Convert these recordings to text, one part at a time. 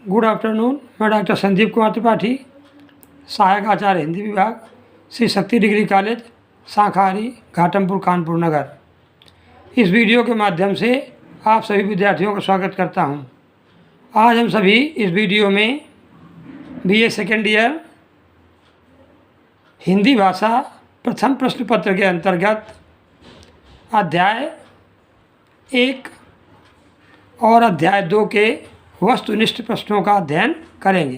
Good afternoon. मैं doctor Sandeep Kumar Tripathi, सहायक आचार्य हिंदी विभाग, श्री शक्ति डिग्री कॉलेज, शाखाहारी, घाटमपुर, कानपुर नगर। इस वीडियो के माध्यम से आप सभी विद्यार्थियों का स्वागत करता हूं। आज हम सभी इस वीडियो में बीए सेकेंड ईयर हिंदी भाषा प्रथम प्रश्न पत्र के अंतर्गत अध्याय 1 और अध्याय 2 के वस्तुनिष्ठ प्रश्नों का अध्ययन करेंगे।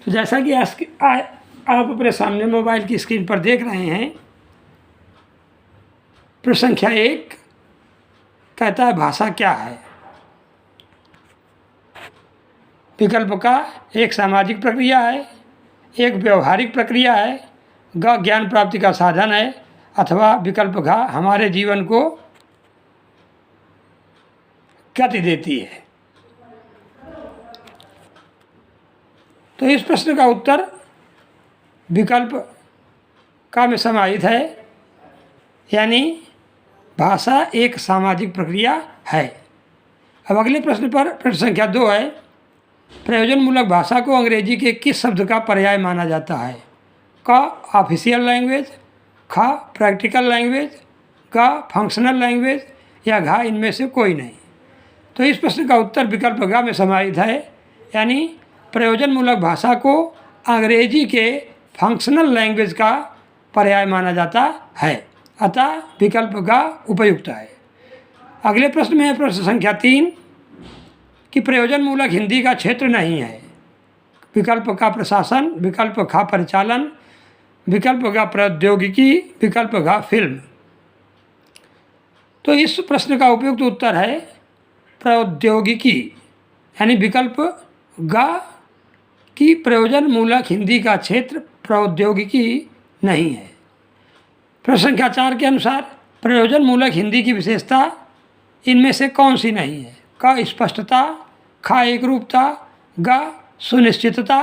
तो जैसा कि आप अपने सामने मोबाइल की स्क्रीन पर देख रहे हैं, प्रश्न संख्या 1 कहता है भाषा क्या है। विकल्प का एक सामाजिक प्रक्रिया है, एक व्यवहारिक प्रक्रिया है, ग ज्ञान प्राप्ति का साधन है, अथवा विकल्प घ हमारे जीवन को गति देती है। तो इस प्रश्न का उत्तर विकल्प का में समाहित है, यानी भाषा एक सामाजिक प्रक्रिया है। अब अगले प्रश्न पर प्रश्न संख्या 2 है, प्रयोजनमूलक भाषा को अंग्रेजी के किस शब्द का पर्याय माना जाता है। क ऑफिशियल लैंग्वेज, ख प्रैक्टिकल लैंग्वेज, ग फंक्शनल लैंग्वेज या घ इनमें से कोई नहीं। तो इस प्रश्न का उत्तर विकल्प ग में समाहित है, यानी प्रयोजनमूलक भाषा को अंग्रेजी के फंक्शनल लैंग्वेज का पर्याय माना जाता है, अतः विकल्प ग उपयुक्त है। अगले प्रश्न में है प्रश्न संख्या 3 कि प्रयोजनमूलक हिंदी का क्षेत्र नहीं है। विकल्प का प्रशासन, विकल्प ख परिचालन, विकल्प ग प्रौद्योगिकी, विकल्प घ फिल्म। तो इस प्रश्न का उपयुक्त उत्तर है प्रौद्योगिकी, यानी विकल्प ग की प्रयोजनमूलक हिंदी का क्षेत्र प्रौद्योगिकी नहीं है। प्रश्न संख्या 4 के अनुसार प्रयोजनमूलक हिंदी की विशेषता इनमें से कौन सी नहीं है। क स्पष्टता, ख एकरूपता, ग सुनिश्चितता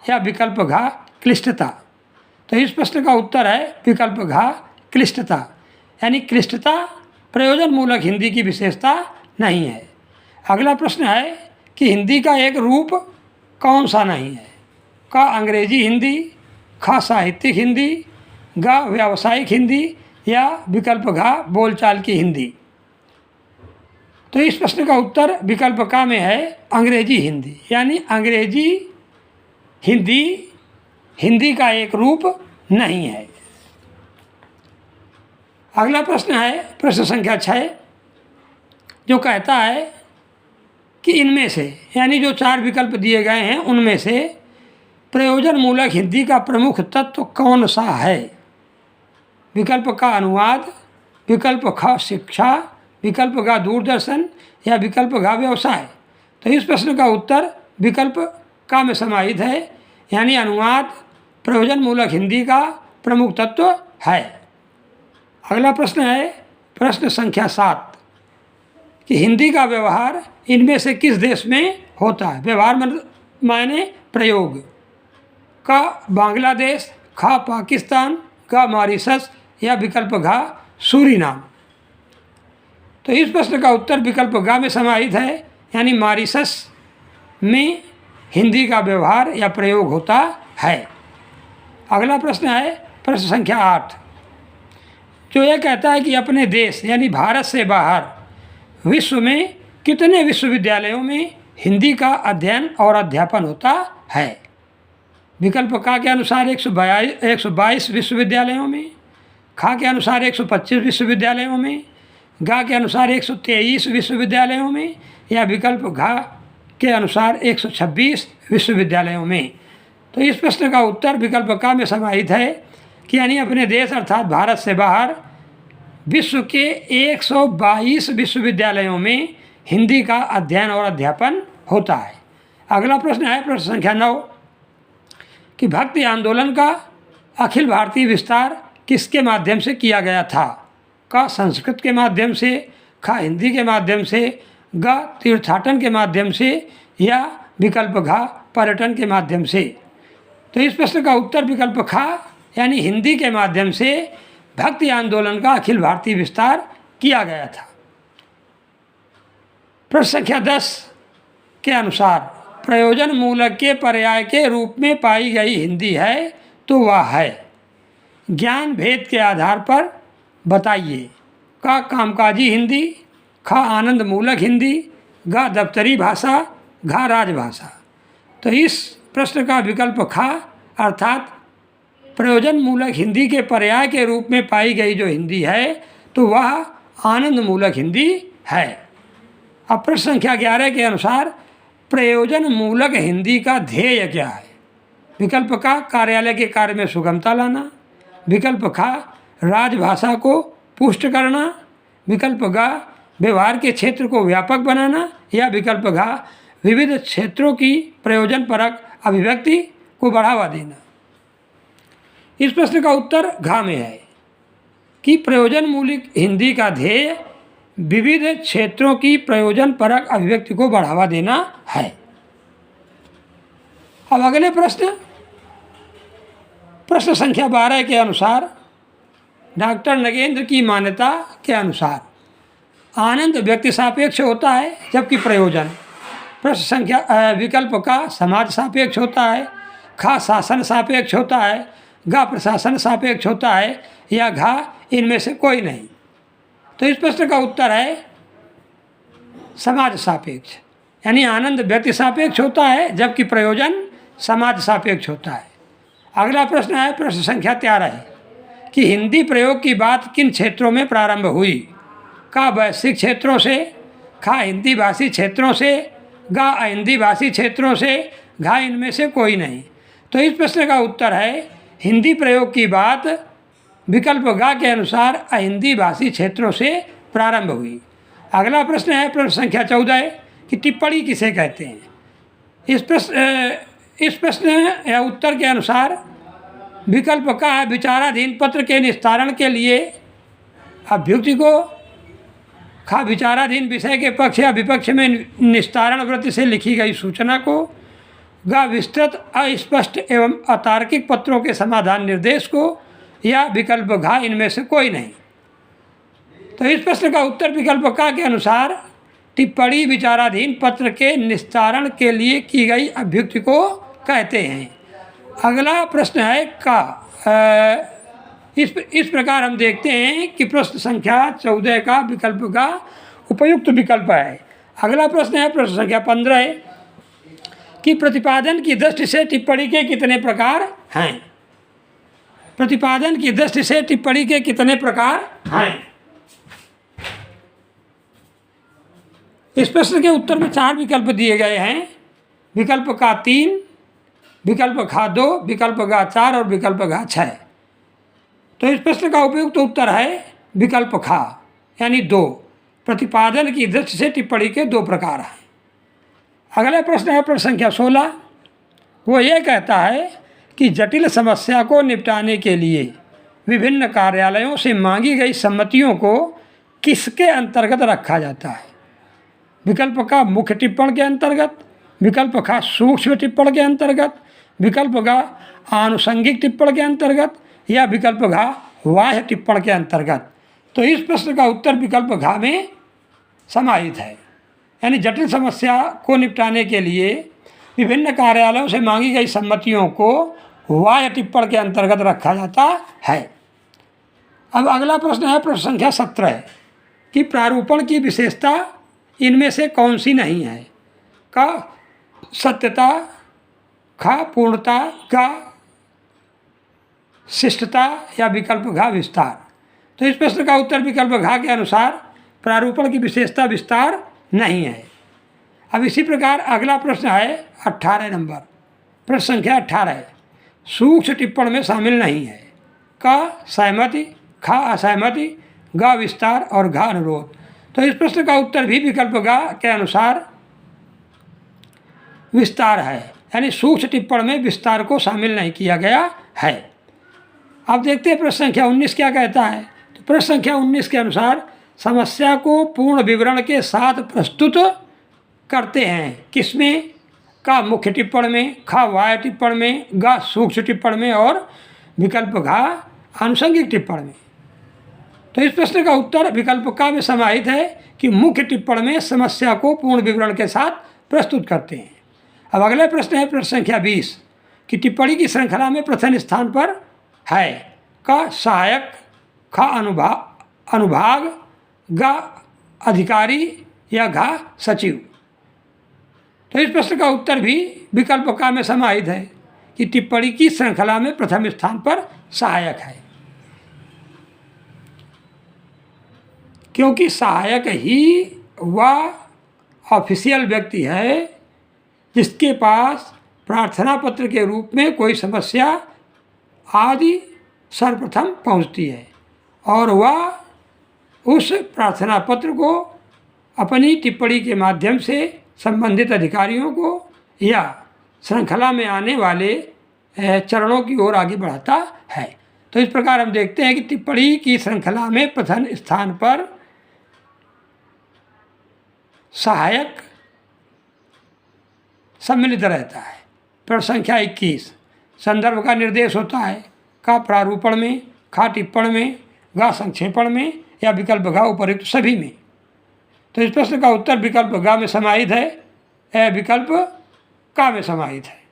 या विकल्प घ क्लिष्टता। तो इस प्रश्न का उत्तर है विकल्प घ क्लिष्टता, यानी क्लिष्टता प्रयोजनमूलक हिंदी की विशेषता नहीं है। अगला प्रश्न है कि हिंदी का एक रूप कौन सा नहीं है। क अंग्रेजी हिंदी, ख साहित्यिक हिंदी, ग व्यावसायिक हिंदी या विकल्प घ बोलचाल की हिंदी। तो इस प्रश्न का उत्तर विकल्प क में है अंग्रेजी हिंदी, यानी अंग्रेजी हिंदी हिंदी का एक रूप नहीं है। अगला प्रश्न है प्रश्न संख्या 6, जो कहता है कि इनमें से, यानी जो 4 विकल्प दिए गए हैं उनमें से प्रयोजनमूलक हिंदी का प्रमुख तत्व कौन सा है। विकल्प का अनुवाद, विकल्प ख शिक्षा, विकल्प का दूरदर्शन या विकल्प घ व्यवसाय। तो इस प्रश्न का उत्तर विकल्प का में समाहित है, यानी अनुवाद प्रयोजनमूलक हिंदी का प्रमुख तत्व है। अगला प्रश्न है प्रश्न संख्या 7 कि हिंदी का व्यवहार इनमें से किस देश में होता है। व्यवहार मायने प्रयोग। क बांग्लादेश, ख पाकिस्तान, ग मॉरिशस या विकल्प घ सूरीनाम। तो इस प्रश्न का उत्तर विकल्प घ में समाहित है, यानी मॉरिशस में हिंदी का व्यवहार या प्रयोग होता है। अगला प्रश्न है प्रश्न संख्या 8, जो यह कहता है कि अपने देश यानी भारत से बाहर विश्व में कितने विश्वविद्यालयों में हिंदी का अध्ययन और अध्यापन होता है। विकल्प क के अनुसार 122 विश्वविद्यालयों में, ख के अनुसार 125 विश्वविद्यालयों में, ग के अनुसार 123 विश्वविद्यालयों में या विकल्प घ के अनुसार 126 विश्वविद्यालयों में। तो इस प्रश्न का उत्तर विकल्प क में समाहित है कि यानी अपने देश अर्थात भारत से बाहर विश्व के 122 विश्वविद्यालयों में हिंदी का अध्ययन और अध्यापन होता है। अगला प्रश्न है प्रश्न संख्या 9 कि भक्ति आंदोलन का अखिल भारतीय विस्तार किसके माध्यम से किया गया था। क संस्कृत के माध्यम से, ख हिंदी के माध्यम से, ग तीर्थाटन के माध्यम से या विकल्प घ पर्यटन के माध्यम से। तो इस प्रश्न का उत्तर विकल्प ख, यानी हिंदी के माध्यम से भक्ति आंदोलन का अखिल भारतीय विस्तार किया गया था। प्रश्न संख्या 10 के अनुसार प्रयोजन मूलक के पर्याय के रूप में पाई गई हिंदी है तो वह है। ज्ञान भेद के आधार पर बताइए। क कामकाजी हिंदी, ख आनंद मूलक हिंदी, ग दफ्तरी भाषा, घ राजभाषा। तो इस प्रश्न का विकल्प ख अर्थात प्रयोजन मूलक हिंदी के पर्याय के रूप में पाई गई जो हिंदी है तो वह आनंद मूलक हिंदी है। अब प्रश्न संख्या 11 के अनुसार प्रयोजन मूलक हिंदी का ध्येय क्या है? विकल्प का कार्यालय के कार्य में सुगमता लाना, विकल्प खा राजभाषा को पुष्ट करना, विकल्प ग व्यवहार के क्षेत्र को व्यापक बनाना, या विकल्प घ विविध क्षेत्रों की प्रयोजन परक अभिव्यक्ति को बढ़ावा देना। इस प्रश्न का उत्तर घ में है कि प्रयोजन मूलक हिंदी का ध्येय विविध क्षेत्रों की प्रयोजन परक अभिव्यक्ति को बढ़ावा देना है। अब अगले प्रश्न संख्या 12 के अनुसार डॉक्टर नगेंद्र की मान्यता के अनुसार आनंद व्यक्ति सापेक्ष होता है जबकि प्रयोजन प्रश्न संख्या विकल्प का समाज सापेक्ष होता है, ख शासन सापेक्ष होता है, ग प्रशासन सापेक्ष होता है, या घ इनमें से कोई नहीं। तो इस प्रश्न का उत्तर है समाज सापेक्ष, यानी आनंद व्यक्ति सापेक्ष होता है जबकि प्रयोजन समाज सापेक्ष होता है। अगला प्रश्न है प्रश्न संख्या 13 है कि हिंदी प्रयोग की बात किन क्षेत्रों में प्रारंभ हुई? क वैश्विक क्षेत्रों से, ख हिंदी भाषी क्षेत्रों से, ग अहिंदी भाषी क्षेत्रों से, घ इनमें से कोई नहीं। तो इस प्रश्न का उत्तर है हिंदी प्रयोग की बात विकल्प ग के अनुसार अहिंदी भाषी क्षेत्रों से प्रारंभ हुई। अगला प्रश्न है प्रश्न संख्या 14 कि टिप्पणी किसे कहते हैं? इस प्रश्न या उत्तर के अनुसार विकल्प का है विचाराधीन पत्र के निस्तारण के लिए अभ्युक्ति को, खा विचाराधीन विषय के पक्ष या विपक्ष में निस्तारण वृत्ति से लिखी गई सूचना को, ग विस्तृत अस्पष्ट एवं अतार्किक पत्रों के समाधान निर्देश को, या विकल्प घ इनमें से कोई नहीं। तो इस प्रश्न का उत्तर विकल्प का के अनुसार टिप्पणी विचाराधीन पत्र के निस्तारण के लिए की गई अभ्युक्ति को कहते हैं। अगला प्रश्न है का इस प्रकार हम देखते हैं कि प्रश्न संख्या 14 का विकल्प का उपयुक्त विकल्प है। अगला प्रश्न है प्रश्न संख्या 15 है कि प्रतिपादन की दृष्टि से टिप्पणी के कितने प्रकार हैं? प्रतिपादन की दृष्टि से टिप्पणी के कितने प्रकार हैं? इस प्रश्न के उत्तर में 4 विकल्प दिए गए हैं। विकल्प का 3, विकल्प खा 2, विकल्प गा 4 और विकल्प घा 6। तो इस प्रश्न का उपयुक्त उत्तर है विकल्प खा यानी 2। प्रतिपादन की दृष्टि से टिप्पणी के 2 प्रकार हैं। अगला प्रश्न है प्रश्न संख्या 16। वो ये कहता है कि जटिल समस्या को निपटाने के लिए विभिन्न कार्यालयों से मांगी गई सम्मतियों को किसके अंतर्गत रखा जाता है? विकल्प का मुख्य टिप्पण के अंतर्गत, विकल्प का सूक्ष्म टिप्पण के अंतर्गत, विकल्प का आनुषंगिक टिप्पण के अंतर्गत, या विकल्प घा बाह्य टिप्पण के अंतर्गत। तो इस प्रश्न का उत्तर विकल्प घा में समाहित है, यानी जटिल समस्या को निपटाने के लिए विभिन्न कार्यालयों से मांगी गई सम्मतियों को बाह्य टिप्पण के अंतर्गत रखा जाता है। अब अगला प्रश्न है प्रश्न संख्या 17 कि प्रारूपण की विशेषता इनमें से कौन सी नहीं है? का सत्यता, खा पूर्णता, का शिष्टता, या विकल्प घा विस्तार। तो इस प्रश्न का उत्तर विकल्प घा के अनुसार प्रारूपण की विशेषता विस्तार नहीं है। अब इसी प्रकार अगला प्रश्न है 18 नंबर, प्रश्न संख्या 18 सूक्ष्म टिप्पण में शामिल नहीं है। का सहमति, खा असहमति, गा विस्तार और घा अनुरोध। तो इस प्रश्न का उत्तर भी विकल्प गा के अनुसार विस्तार है, यानी सूक्ष्म टिप्पण में विस्तार को शामिल नहीं किया गया है। अब देखते हैं प्रश्न संख्या 19 क्या कहता है। तो प्रश्न संख्या 19 के अनुसार समस्या को पूर्ण विवरण के साथ प्रस्तुत करते हैं किसमें? का मुख्य टिप्पण में, खा बाह्य टिप्पण में, गा सूक्ष्म टिप्पण में और विकल्प घा आनुषंगिक टिप्पण में। तो इस प्रश्न का उत्तर विकल्प का में समाहित है कि मुख्य टिप्पण में समस्या को पूर्ण विवरण के साथ प्रस्तुत करते हैं। अब अगला प्रश्न है प्रश्न संख्या 20 कि टिप्पणी की श्रृंखला में प्रथम स्थान पर है क सहायक, ख अनुभाग, ग अधिकारी या घ सचिव। तो इस प्रश्न का उत्तर भी विकल्प क में समाहित है कि टिप्पणी की श्रृंखला में प्रथम स्थान पर सहायक है, क्योंकि सहायक ही वह ऑफिशियल व्यक्ति है जिसके पास प्रार्थना पत्र के रूप में कोई समस्या आदि सर्वप्रथम पहुंचती है और वह उस प्रार्थना पत्र को अपनी टिप्पणी के माध्यम से संबंधित अधिकारियों को या श्रृंखला में आने वाले चरणों की ओर आगे बढ़ाता है। तो इस प्रकार हम देखते हैं कि टिप्पणी की श्रृंखला में प्रथम स्थान पर सहायक सम्मिलित रहता है। प्रश्न संख्या 21 संदर्भ का निर्देश होता है क प्रारूपण में, ख टिप्पण में, ग संक्षेपण में या विकल्प घ उपयुक्त सभी में। तो इस प्रश्न का उत्तर विकल्प ग में समाहित है, विकल्प क में समाहित है।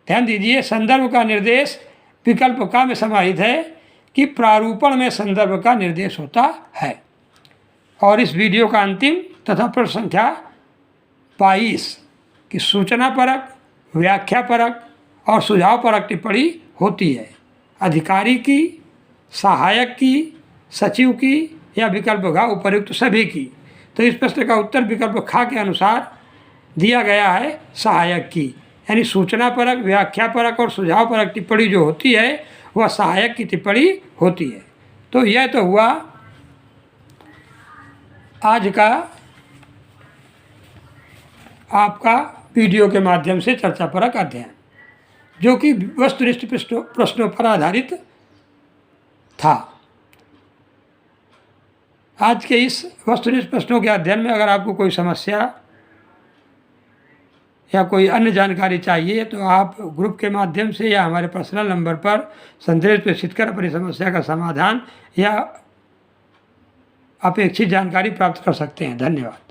ध्यान दीजिए, संदर्भ का निर्देश विकल्प क में समाहित है कि प्रारूपण में संदर्भ का निर्देश होता है। और इस वीडियो का अंतिम तथा प्रश्न संख्या 22 की सूचना परक, व्याख्या परक और सुझाव परक टिप्पणी होती है अधिकारी की, सहायक की, सचिव की या विकल्प घ उपयुक्त सभी की। तो इस प्रश्न का उत्तर विकल्प ख के अनुसार दिया गया है सहायक की, यानी सूचना परक, व्याख्या परक और सुझाव परक टिप्पणी जो होती है वह सहायक की टिप्पणी होती है। तो यह तो हुआ आज का आपका वीडियो के माध्यम से चर्चा परक अध्ययन, जो कि वस्तुनिष्ठ प्रश्नों पर आधारित था। आज के इस वस्तुनिष्ठ प्रश्नों के अध्ययन में अगर आपको कोई समस्या या कोई अन्य जानकारी चाहिए तो आप ग्रुप के माध्यम से या हमारे पर्सनल नंबर पर संदेश प्रेषित कर अपनी समस्या का समाधान या अपेक्षित जानकारी प्राप्त कर सकते हैं। धन्यवाद।